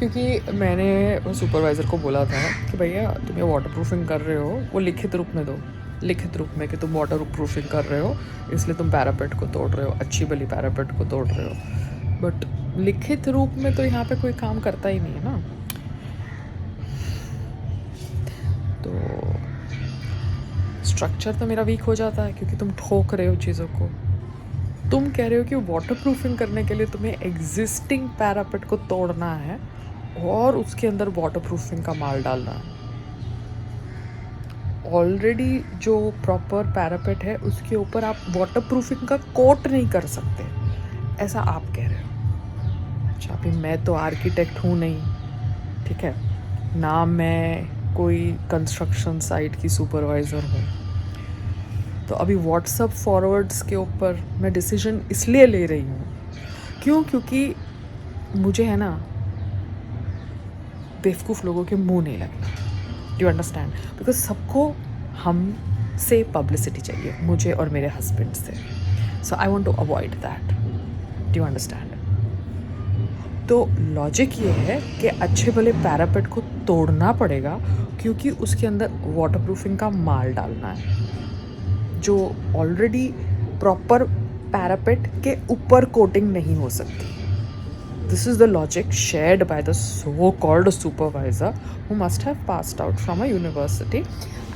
क्योंकि मैंने सुपरवाइज़र को बोला था कि भैया तुम ये वाटर प्रूफिंग कर रहे हो, वो लिखित रूप में दो, लिखित रूप में कि तुम वाटर प्रूफिंग कर रहे हो, इसलिए तुम पैरापेट को तोड़ रहे हो, अच्छी भली पैरापेट को तोड़ रहे हो। बट लिखित रूप में तो यहाँ पे कोई काम करता ही नहीं है ना। तो स्ट्रक्चर तो मेरा वीक हो जाता है क्योंकि तुम ठोक रहे हो चीज़ों को। तुम कह रहे हो कि वाटर प्रूफिंग करने के लिए तुम्हें एग्जिस्टिंग पैरापेट को तोड़ना है और उसके अंदर वाटर प्रूफिंग का माल डालना है। ऑलरेडी जो प्रॉपर पैरापेट है उसके ऊपर आप वाटर प्रूफिंग का कोट नहीं कर सकते, ऐसा आप कह रहे हो। अच्छा, अभी मैं तो आर्किटेक्ट हूँ नहीं, ठीक है ना, मैं कोई कंस्ट्रक्शन साइट की सुपरवाइज़र हूँ। तो अभी व्हाट्सअप फॉरवर्ड्स के ऊपर मैं डिसीजन इसलिए ले रही हूँ क्योंकि मुझे है ना बेवकूफ़ लोगों के मुंह नहीं लगना। Do understand? बिकॉज सबको हम से पब्लिसिटी चाहिए, मुझे और मेरे हस्बैंड से। So I want to avoid that. Do understand? तो लॉजिक ये है कि अच्छे भले पैरापेट को तोड़ना पड़ेगा क्योंकि उसके अंदर वाटर प्रूफिंग का माल डालना है जो ऑलरेडी प्रॉपर पैरापेट के ऊपर कोटिंग नहीं हो सकती। This is the logic shared by the so-called supervisor who must have passed out from a university,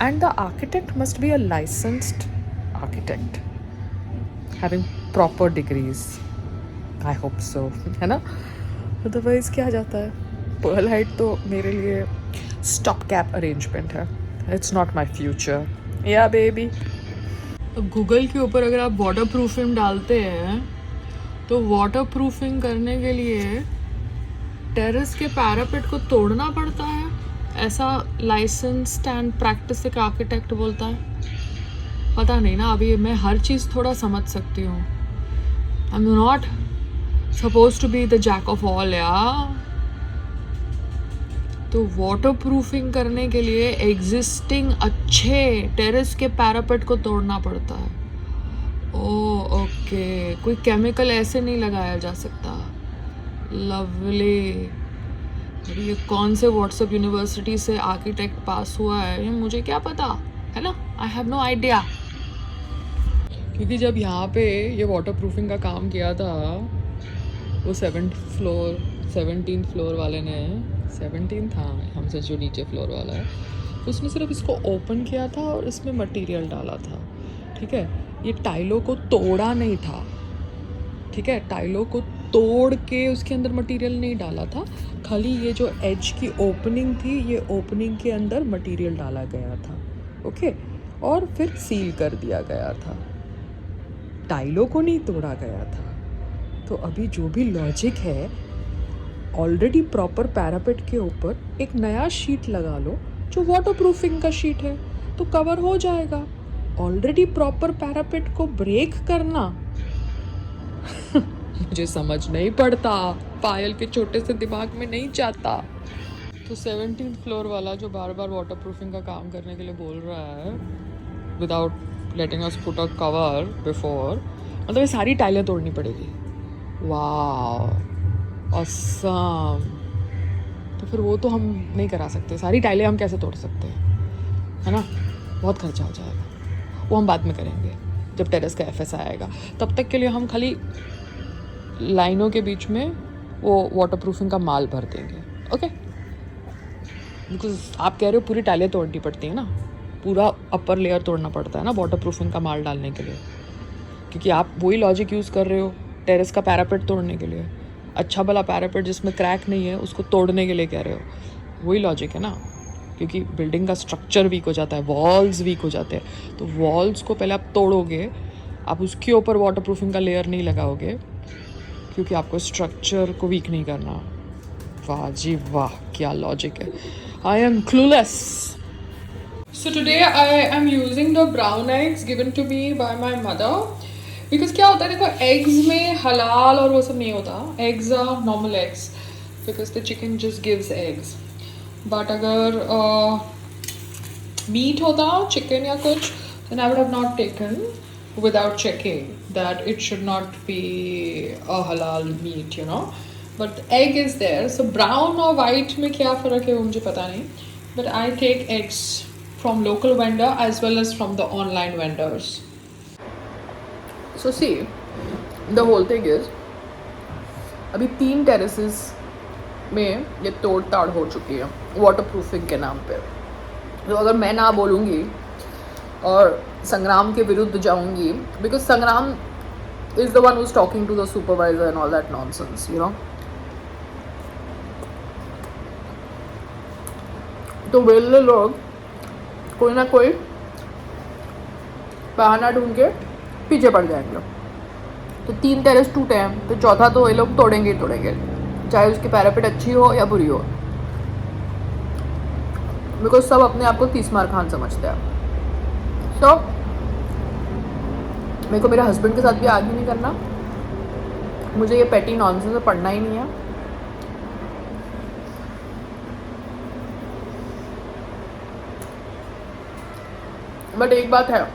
and the architect must be a licensed architect having proper degrees. I hope so, है ना? Otherwise क्या जाता है? Pearl Height तो मेरे लिए stop gap arrangement है. It's not my future. Yeah baby. Google के ऊपर अगर आप वाटर प्रूफिंग डालते हैं तो वाटर प्रूफिंग करने के लिए टेरेस के पैरापेट को तोड़ना पड़ता है, ऐसा लाइसेंस्ड एंड प्रैक्टिस आर्किटेक्ट बोलता है। पता नहीं ना, अभी मैं हर चीज़ थोड़ा समझ सकती हूँ। I am not suppose to be the jack of all यार। तो वाटर प्रूफिंग करने के लिए एग्जिस्टिंग अच्छे टेरेस के पैरापेट को तोड़ना पड़ता है। ओह ओके, कोई केमिकल ऐसे नहीं लगाया जा सकता। लवली। अभी ये कौन से व्हाट्सएप यूनिवर्सिटी से आर्किटेक्ट पास हुआ है ये मुझे क्या पता, है ना? I have no idea. क्योंकि जब यहाँ पे ये वाटर प्रूफिंग का काम किया था वो 17th फ्लोर वाले ने, 17 था हमसे जो नीचे फ्लोर वाला है, उसने सिर्फ इसको ओपन किया था और इसमें मटेरियल डाला था, ठीक है। ये टाइलों को तोड़ा नहीं था, ठीक है, टाइलों को तोड़ के उसके अंदर मटेरियल नहीं डाला था, खाली ये जो एज की ओपनिंग थी ये ओपनिंग के अंदर मटेरियल डाला गया था, ओके, और फिर सील कर दिया गया था, टाइलों को नहीं तोड़ा गया था। तो अभी जो भी लॉजिक है, ऑलरेडी प्रॉपर पैरापेट के ऊपर एक नया शीट लगा लो जो वाटर प्रूफिंग का शीट है तो कवर हो जाएगा। ऑलरेडी प्रॉपर पैरापेट को ब्रेक करना मुझे समझ नहीं पड़ता, पायल के छोटे से दिमाग में नहीं जाता। तो 17th फ्लोर वाला जो बार बार वाटर प्रूफिंग का काम करने के लिए बोल रहा है without letting us put a cover before, मतलब ये सारी टाइलें तोड़नी पड़ेगी। वाह ऑसम। तो फिर वो तो हम नहीं करा सकते, सारी टाइलें हम कैसे तोड़ सकते हैं, है ना? बहुत खर्चा हो जाएगा, वो हम बाद में करेंगे जब टेरेस का एफएस आएगा। तब तक के लिए हम खाली लाइनों के बीच में वो वाटर प्रूफिंग का माल भर देंगे, ओके। बिकॉज आप कह रहे हो पूरी टाइलें तोड़नी पड़ती है ना, पूरा अपर लेयर तोड़ना पड़ता है ना वाटर प्रूफिंग का माल डालने के लिए, क्योंकि आप वही लॉजिक यूज़ कर रहे हो टेरेस का पैरापेट तोड़ने के लिए। अच्छा भला पैरापेट जिसमें क्रैक नहीं है उसको तोड़ने के लिए कह रहे हो, वही लॉजिक है ना। क्योंकि बिल्डिंग का स्ट्रक्चर वीक हो जाता है, वॉल्स वीक हो जाते हैं, तो वॉल्स को पहले आप तोड़ोगे, आप उसके ऊपर वाटर प्रूफिंग का लेयर नहीं लगाओगे क्योंकि आपको स्ट्रक्चर को वीक नहीं करना। वाह जी वाह, क्या लॉजिक है। I am clueless. So today I am using the brown eggs given to me by my mother because क्या होता है देखो, eggs में हलाल और वो सब नहीं होता, eggs are normal eggs because the chicken just gives eggs, but अगर meat होता chicken या कुछ, then I would have not taken without checking that it should not be a halal meat, you know, but the egg is there. So brown or white में क्या फ़र्क है वो मुझे पता नहीं. But I take eggs from local vendor as well as from the online vendors. So see, the whole thing is अभी 3 terraces में ये तोड़ ताड़ हो चुकी है वाटर प्रूफिंग के नाम पे. तो अगर मैं ना बोलूँगी और संग्राम के विरुद्ध जाऊँगी, because Sangram is the one who is talking to the supervisor and all that nonsense, you know. तो वेले लोग कोई ना कोई बहाना ढूंढ के पीछे पड़ जाएंगे. तो 3 टेरेस टूटे हैं तो चौथा तो ये लोग तोड़ेंगे ही तोड़ेंगे, चाहे उसकी पैरापेट अच्छी हो या बुरी हो, बिकॉज सब अपने आप को 30 मार खान समझते हैं. सो मेरे को मेरे हस्बैंड के साथ भी आर्ग्यू नहीं करना. मुझे ये पेटी नॉनसेंस पढ़ना ही नहीं है. बट एक बात है,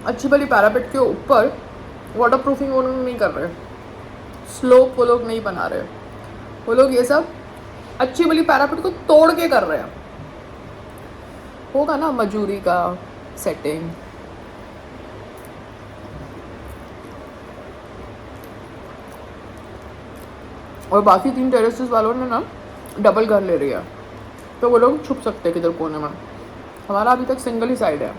अच्छी भली पैरापेट के ऊपर वाटर प्रूफिंग वो लोग नहीं कर रहे, स्लोप वो लोग नहीं बना रहे, वो लोग ये सब अच्छी भली पैरापेट को तोड़ के कर रहे हैं. होगा ना मजूरी का सेटिंग. और बाकी 3 टेरेसेस वालों ने ना डबल घर ले रही है, तो वो लोग छुप सकते हैं किधर कोने में. हमारा अभी तक सिंगल ही साइड है,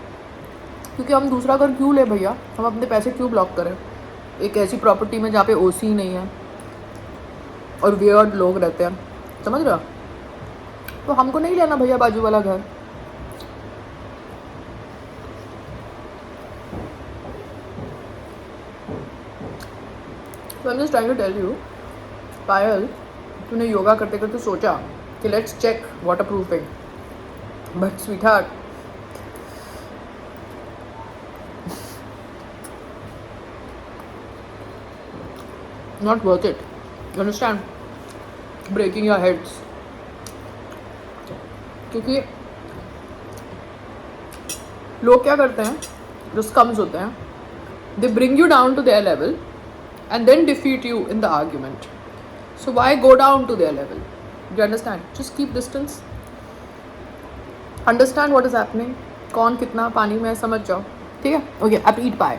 क्योंकि हम दूसरा घर क्यों ले भैया, हम अपने पैसे क्यों ब्लॉक करें एक ऐसी प्रॉपर्टी में जहाँ पे ओसी नहीं है और वियर्ड लोग रहते हैं, समझ रहे हो. तो हमको नहीं लेना भैया बाजू वाला घर. तो I am just trying to tell you, Payal, तूने योगा करते करते सोचा कि let's check waterproofing, but sweetheart, not worth it. You understand? Breaking your heads. क्योंकि लोग क्या करते हैं, जो स्कम्स होते हैं, they bring you down to their level and then defeat you in the argument. So why go down to their level? Do you understand? Just keep distance. Understand what is happening. कौन कितना पानी में है समझ जाओ. ठीक है? Okay, अब eat pie.